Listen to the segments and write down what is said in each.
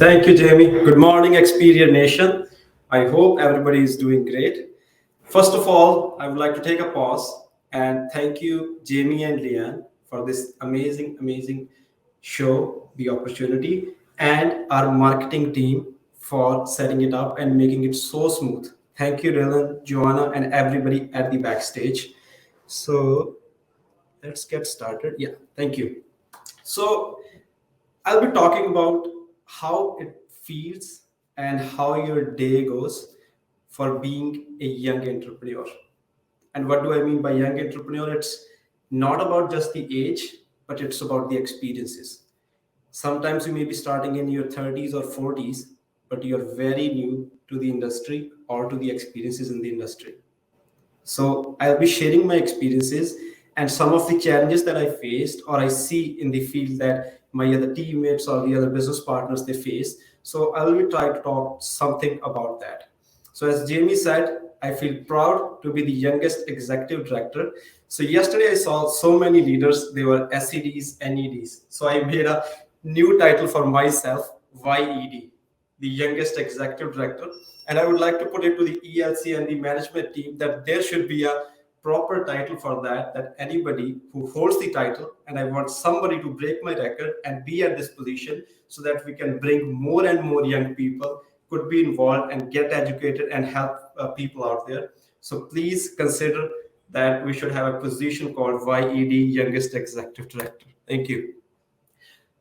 Thank you, Jamie. Good morning, Expedia Nation. I hope everybody is doing great. First of all, I would like to take a pause and thank you, Jamie and Leanne, for this amazing show, the opportunity, and our marketing team for setting it up and making it so smooth. Thank you, Dylan, Joanna, and everybody at the backstage. So let's get started. Yeah, thank you. So I'll be talking about how it feels and how your day goes for being a young entrepreneur. And what do I mean by young entrepreneur? It's not about just the age, but it's about the experiences. Sometimes you may be starting in your 30s or 40s, but you're very new to the industry or to the experiences in the industry. So I'll be sharing my experiences and some of the challenges that I faced or I see in the field that my other teammates or the other business partners they face. So I will be trying to talk something about that. So as Jamie said, I feel proud to be the youngest executive director. So yesterday I saw so many leaders, they were SEDs, NEDs. So I made a new title for myself, YED, the youngest executive director. And I would like to put it to the ELC and the management team that there should be a proper title for that, that anybody who holds the title, and I want somebody to break my record and be at this position so that we can bring more and more young people could be involved and get educated and help people out there. So please consider that we should have a position called YED, Youngest Executive Director. Thank you.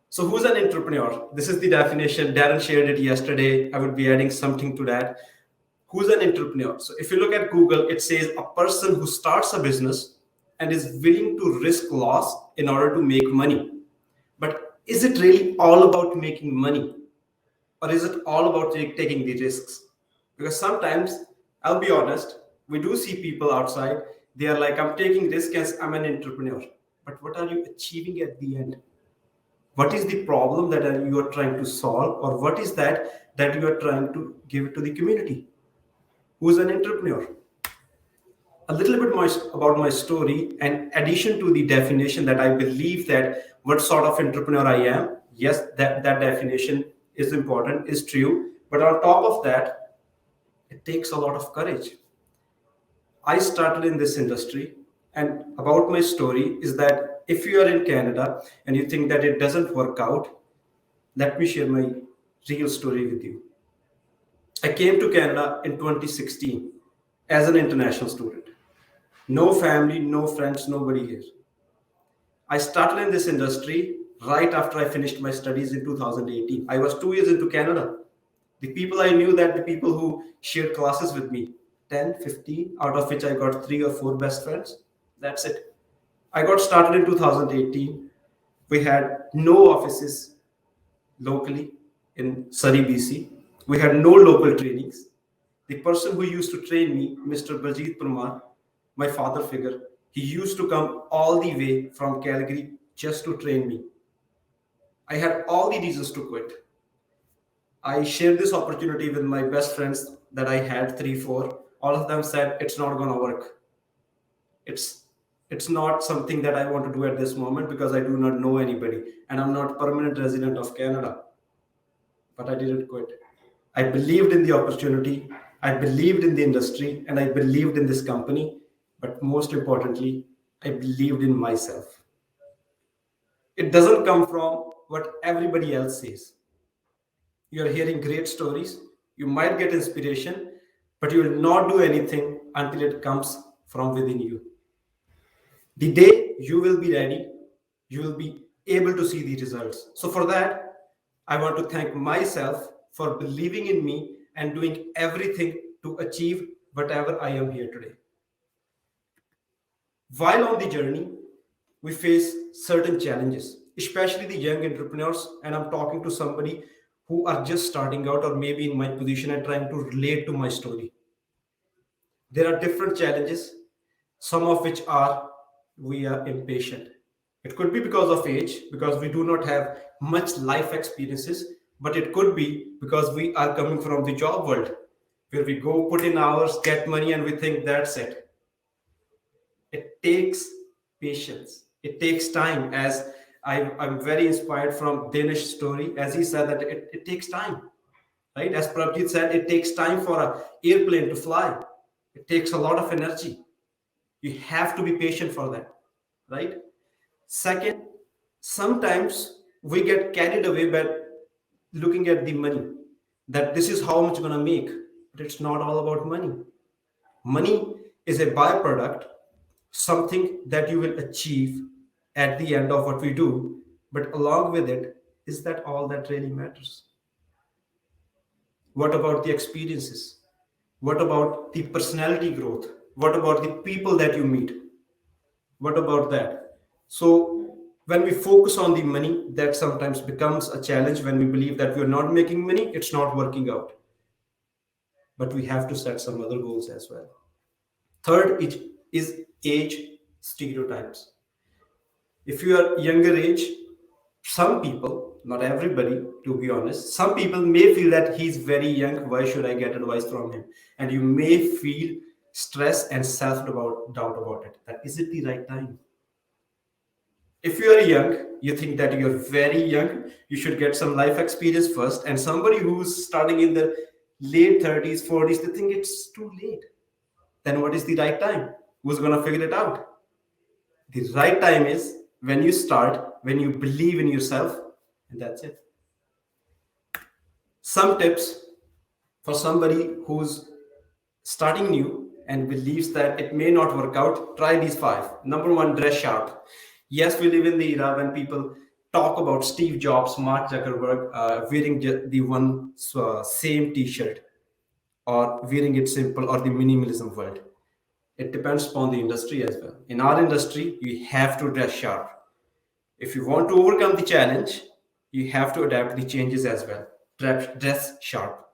So who's an entrepreneur? This is the definition. Darren shared it yesterday. I would be adding something to that. Who's an entrepreneur? So if you look at Google, it says a person who starts a business and is willing to risk loss in order to make money. But is it really all about making money? Or is it all about taking the risks? Because sometimes, I'll be honest, we do see people outside, they are like, I'm taking risk as I'm an entrepreneur. But what are you achieving at the end? What is the problem that you are trying to solve, or what is that you are trying to give to the community? Who's an entrepreneur? A little bit more about my story, and addition to the definition that I believe that what sort of entrepreneur I am. Yes, that definition is important, is true. But on top of that, it takes a lot of courage. I started in this industry, and about my story is that if you are in Canada and you think that it doesn't work out, let me share my real story with you. I came to Canada in 2016 as an international student. No family, no friends, nobody here. I started in this industry right after I finished my studies in 2018. I was 2 years into Canada. The people I knew, that the people who shared classes with me, 10, 15, out of which I got 3 or 4 best friends. That's it. I got started in 2018. We had no offices locally in Surrey, BC. We had no local trainings. The person who used to train me, Mr. Baljeet Parmar, my father figure, he used to come all the way from Calgary just to train me. I had all the reasons to quit. I shared this opportunity with my best friends that I had, 3, 4. All of them said it's not gonna work. It's not something that I want to do at this moment because I do not know anybody and I'm not permanent resident of Canada. But I didn't quit. I believed in the opportunity, I believed in the industry, and I believed in this company. But most importantly, I believed in myself. It doesn't come from what everybody else says. You're hearing great stories, you might get inspiration, but you will not do anything until it comes from within you. The day you will be ready, you will be able to see the results. So, for that, I want to thank myself for believing in me and doing everything to achieve whatever I am here today. While on the journey, we face certain challenges, especially the young entrepreneurs. And I'm talking to somebody who are just starting out or maybe in my position and trying to relate to my story. There are different challenges, some of which are we are impatient. It could be because of age, because we do not have much life experiences, but it could be because we are coming from the job world where we go put in hours, get money, and we think that's it. It takes patience. It takes time, as I'm very inspired from Danish story, as he said that it takes time, right? As Prabjit said, it takes time for an airplane to fly. It takes a lot of energy. You have to be patient for that, right? Second, sometimes we get carried away by looking at the money, that this is how much I'm going to make. But it's not all about money. Money is a byproduct, something that you will achieve at the end of what we do. But along with it, is that all that really matters? What about the experiences? What about the personality growth? What about the people that you meet? What about that? So, when we focus on the money, that sometimes becomes a challenge. When we believe that we're not making money, it's not working out. But we have to set some other goals as well. Third, it is age stereotypes. If you are younger age, some people, not everybody, to be honest, some people may feel that he's very young. Why should I get advice from him? And you may feel stress and self doubt about it. That is it the right time? If you are young, you think that you're very young, you should get some life experience first. And somebody who's starting in the late 30s, 40s, they think it's too late. Then what is the right time? Who's going to figure it out? The right time is when you start, when you believe in yourself, and that's it. Some tips for somebody who's starting new and believes that it may not work out, try these five. Number one, dress sharp. Yes, we live in the era when people talk about Steve Jobs, Mark Zuckerberg wearing the one same t-shirt, or wearing it simple, or the minimalism world. It depends upon the industry as well. In our industry, you have to dress sharp. If you want to overcome the challenge, you have to adapt the changes as well. Dress sharp.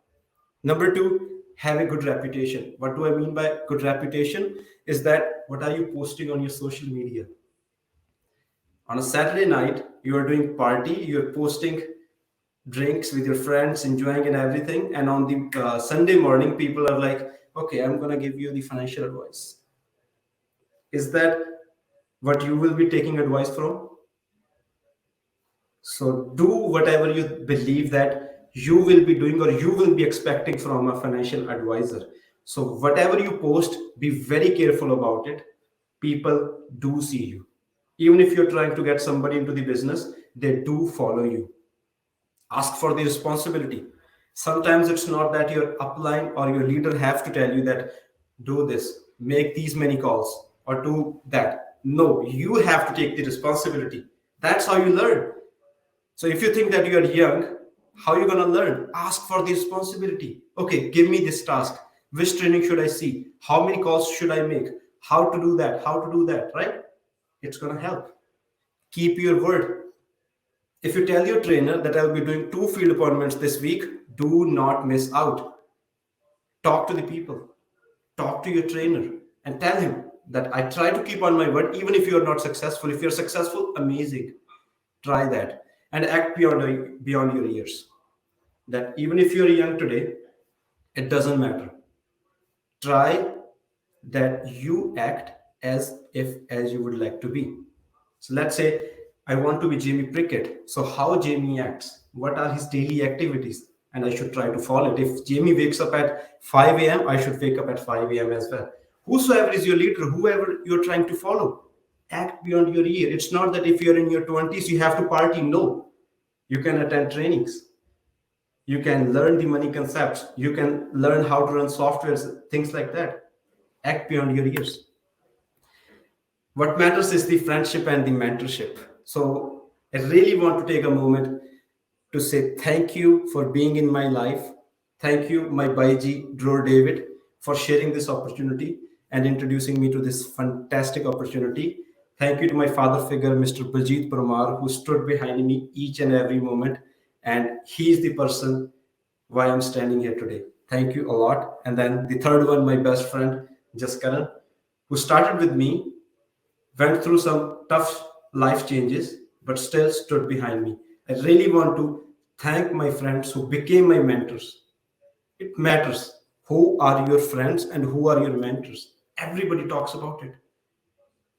Number two, have a good reputation. What do I mean by good reputation? Is that what are you posting on your social media? On a Saturday night, you are doing party, you're posting drinks with your friends, enjoying and everything. And on the Sunday morning, people are like, okay, I'm going to give you the financial advice. Is that what you will be taking advice from? So do whatever you believe that you will be doing or you will be expecting from a financial advisor. So whatever you post, be very careful about it. People do see you. Even if you're trying to get somebody into the business, they do follow you. Ask for the responsibility. Sometimes it's not that your upline or your leader have to tell you that do this, make these many calls, or do that. No, you have to take the responsibility. That's how you learn. So if you think that you are young, how are you going to learn? Ask for the responsibility. Okay, give me this task. Which training should I see? How many calls should I make? How to do that? How to do that, right? It's going to help. Keep your word. If you tell your trainer that I'll be doing 2 field appointments this week, do not miss out. Talk to the people. Talk to your trainer and tell him that I try to keep on my word even if you're not successful. If you're successful, amazing. Try that and act beyond your years. That even if you're young today, it doesn't matter. Try that you act as you would like to be. So let's say I want to be Jamie Prickett. So how Jamie acts, what are his daily activities? And I should try to follow it. If Jamie wakes up at 5 a.m., I should wake up at 5 a.m. as well. Whosoever is your leader, whoever you're trying to follow, act beyond your year. It's not that if you're in your 20s, you have to party. No, you can attend trainings. You can learn the money concepts. You can learn how to run softwares, things like that. Act beyond your years. What matters is the friendship and the mentorship. So I really want to take a moment to say thank you for being in my life. Thank you, my Baiji, Dror David, for sharing this opportunity and introducing me to this fantastic opportunity. Thank you to my father figure, Mr. Baljeet Parmar, who stood behind me each and every moment. And he is the person why I'm standing here today. Thank you a lot. And then the third one, my best friend, Jaskaran, who started with me, went through some tough life changes, but still stood behind me. I really want to thank my friends who became my mentors. It matters who are your friends and who are your mentors. Everybody talks about it.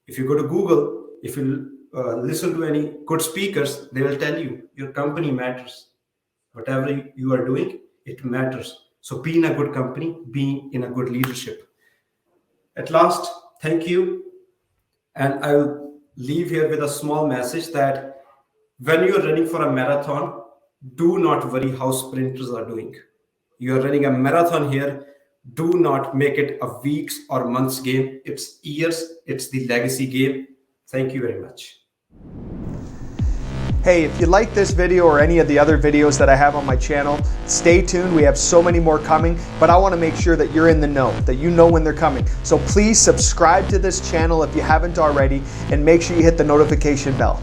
If you go to Google, if you listen to any good speakers, they will tell you your company matters. Whatever you are doing, it matters. So be in a good company, be in a good leadership. At last, thank you. And I will leave here with a small message that when you're running for a marathon, do not worry how sprinters are doing. You're running a marathon here. Do not make it a weeks or months game. It's years, it's the legacy game. Thank you very much. Hey, if you like this video or any of the other videos that I have on my channel, stay tuned. We have so many more coming, but I want to make sure that you're in the know, that you know when they're coming. So please subscribe to this channel if you haven't already, and make sure you hit the notification bell.